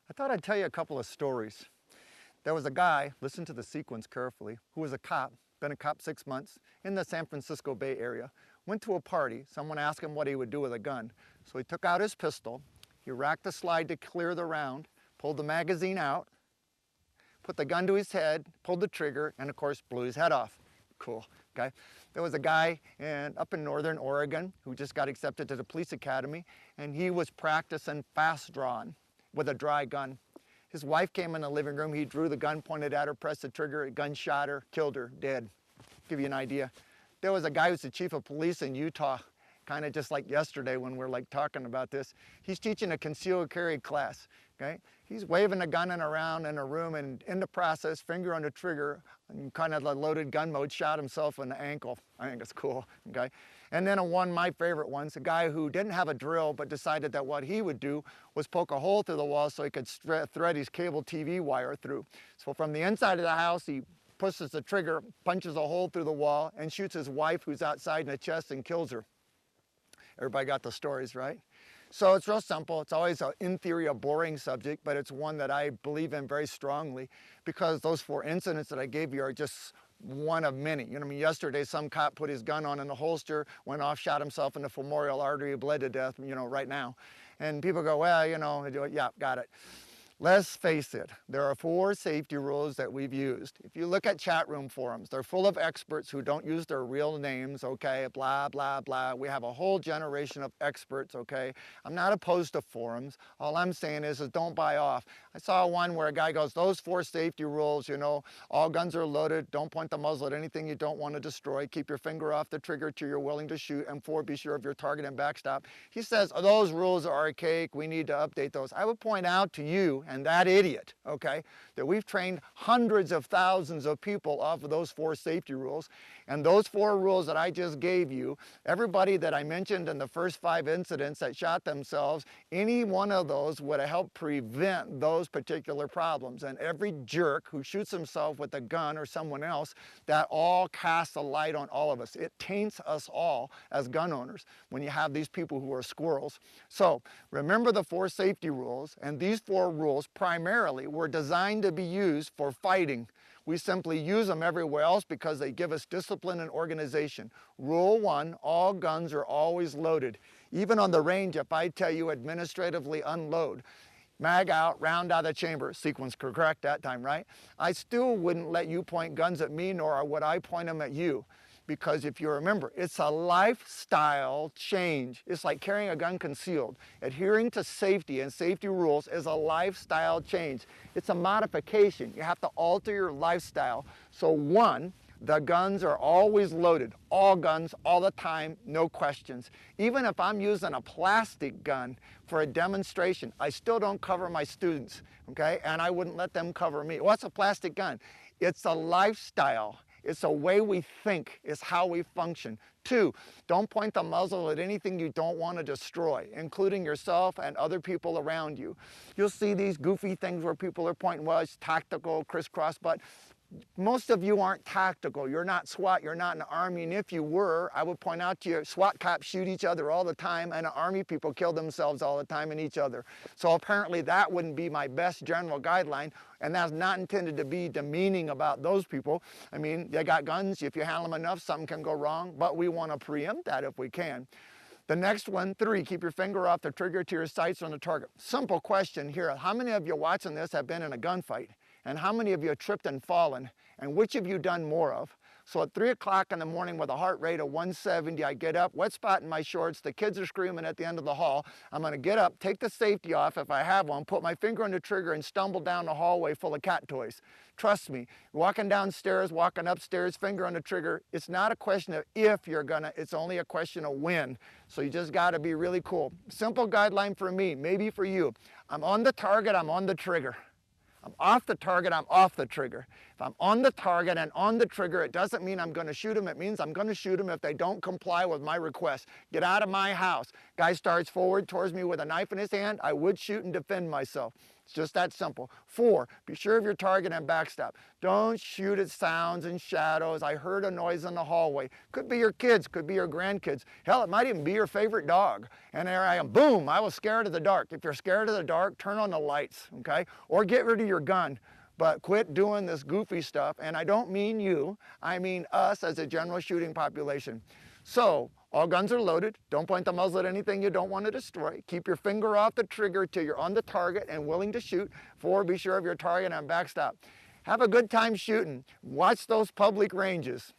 I thought I'd tell you a couple of stories. There was a guy, listen to the sequence carefully, who was a cop, been a cop 6 months, in the San Francisco Bay Area. Went to a party, someone asked him what he would do with a gun. So he took out his pistol, he racked the slide to clear the round, pulled the magazine out, put the gun to his head, pulled the trigger, and of course blew his head off. Cool, okay? There was a guy up in northern Oregon who just got accepted to the police academy, and he was practicing fast drawing with a dry gun. His wife came in the living room, he drew the gun, pointed at her, pressed the trigger, a gun shot her, killed her, dead. Give you an idea. There was a guy who's the chief of police in Utah, kind of just like yesterday when we're like talking about this. He's teaching a concealed carry class, okay? He's waving a gun around in a room, and in the process, finger on the trigger, and kind of the loaded gun mode, shot himself in the ankle. I think it's cool, okay? And then one of my favorite ones, a guy who didn't have a drill but decided that what he would do was poke a hole through the wall so he could thread his cable TV wire through. So from the inside of the house, he pushes the trigger, punches a hole through the wall, and shoots his wife who's outside in the chest and kills her. Everybody got the stories, right? So it's real simple. It's always, in theory, a boring subject, but it's one that I believe in very strongly because those 4 incidents that I gave you are just one of many. You know what I mean? Yesterday, some cop put his gun on in the holster, went off, shot himself in the femoral artery, bled to death, you know, right now. And people go, well, you know, yeah, got it. Let's face it, there are 4 safety rules that we've used. If you look at chat room forums, they're full of experts who don't use their real names, okay, blah, blah, blah. We have a whole generation of experts, okay? I'm not opposed to forums. All I'm saying is don't buy off. I saw one where a guy goes, those 4 safety rules, you know, all guns are loaded, don't point the muzzle at anything you don't want to destroy, keep your finger off the trigger till you're willing to shoot, and 4, be sure of your target and backstop. He says, those rules are archaic, we need to update those. I would point out to you and that idiot, okay, that we've trained hundreds of thousands of people off of those 4 safety rules, and those 4 rules that I just gave you, everybody that I mentioned in the first 5 incidents that shot themselves, any one of those would have helped prevent those particular problems. And every jerk who shoots himself with a gun or someone else, that all casts a light on all of us. It taints us all as gun owners when you have these people who are squirrels. So remember the 4 safety rules, and these 4 rules primarily were designed to be used for fighting. We simply use them everywhere else because they give us discipline and organization. Rule 1, all guns are always loaded. Even on the range, if I tell you administratively unload, mag out, round out of the chamber, sequence correct that time, right? I still wouldn't let you point guns at me, nor would I point them at you. Because if you remember, it's a lifestyle change. It's like carrying a gun concealed. Adhering to safety and safety rules is a lifestyle change. It's a modification. You have to alter your lifestyle. So 1, the guns are always loaded. All guns, all the time, no questions. Even if I'm using a plastic gun for a demonstration, I still don't cover my students, okay? And I wouldn't let them cover me. What's a plastic gun? It's a lifestyle. It's a way we think, it's how we function. 2, don't point the muzzle at anything you don't want to destroy, including yourself and other people around you. You'll see these goofy things where people are pointing, well, it's tactical, crisscross, but most of you aren't tactical. You're not SWAT, you're not in the Army, and if you were, I would point out to you, SWAT cops shoot each other all the time, and the Army people kill themselves all the time and each other. So apparently that wouldn't be my best general guideline, and that's not intended to be demeaning about those people. I mean, they got guns. If you handle them enough, something can go wrong, but we want to preempt that if we can. The next one, 3, keep your finger off the trigger to your sights on the target. Simple question here. How many of you watching this have been in a gunfight? And how many of you have tripped and fallen? And which have you done more of? So at 3 o'clock in the morning with a heart rate of 170, I get up, wet spot in my shorts, the kids are screaming at the end of the hall. I'm gonna get up, take the safety off if I have one, put my finger on the trigger and stumble down the hallway full of cat toys. Trust me, walking downstairs, walking upstairs, finger on the trigger, it's not a question of if you're gonna, it's only a question of when. So you just gotta be really cool. Simple guideline for me, maybe for you. I'm on the target, I'm on the trigger. I'm off the target, I'm off the trigger. If I'm on the target and on the trigger, it doesn't mean I'm going to shoot them. It means I'm going to shoot them if they don't comply with my request. Get out of my house. Guy starts forward towards me with a knife in his hand. I would shoot and defend myself. It's just that simple. 4, be sure of your target and backstop. Don't shoot at sounds and shadows. I heard a noise in the hallway. Could be your kids, could be your grandkids. Hell, it might even be your favorite dog. And there I am, boom, I was scared of the dark. If you're scared of the dark, turn on the lights, okay? Or get rid of your gun. But quit doing this goofy stuff. And I don't mean you, I mean us as a general shooting population. So, all guns are loaded. Don't point the muzzle at anything you don't want to destroy. Keep your finger off the trigger till you're on the target and willing to shoot. 4, be sure of your target and backstop. Have a good time shooting. Watch those public ranges.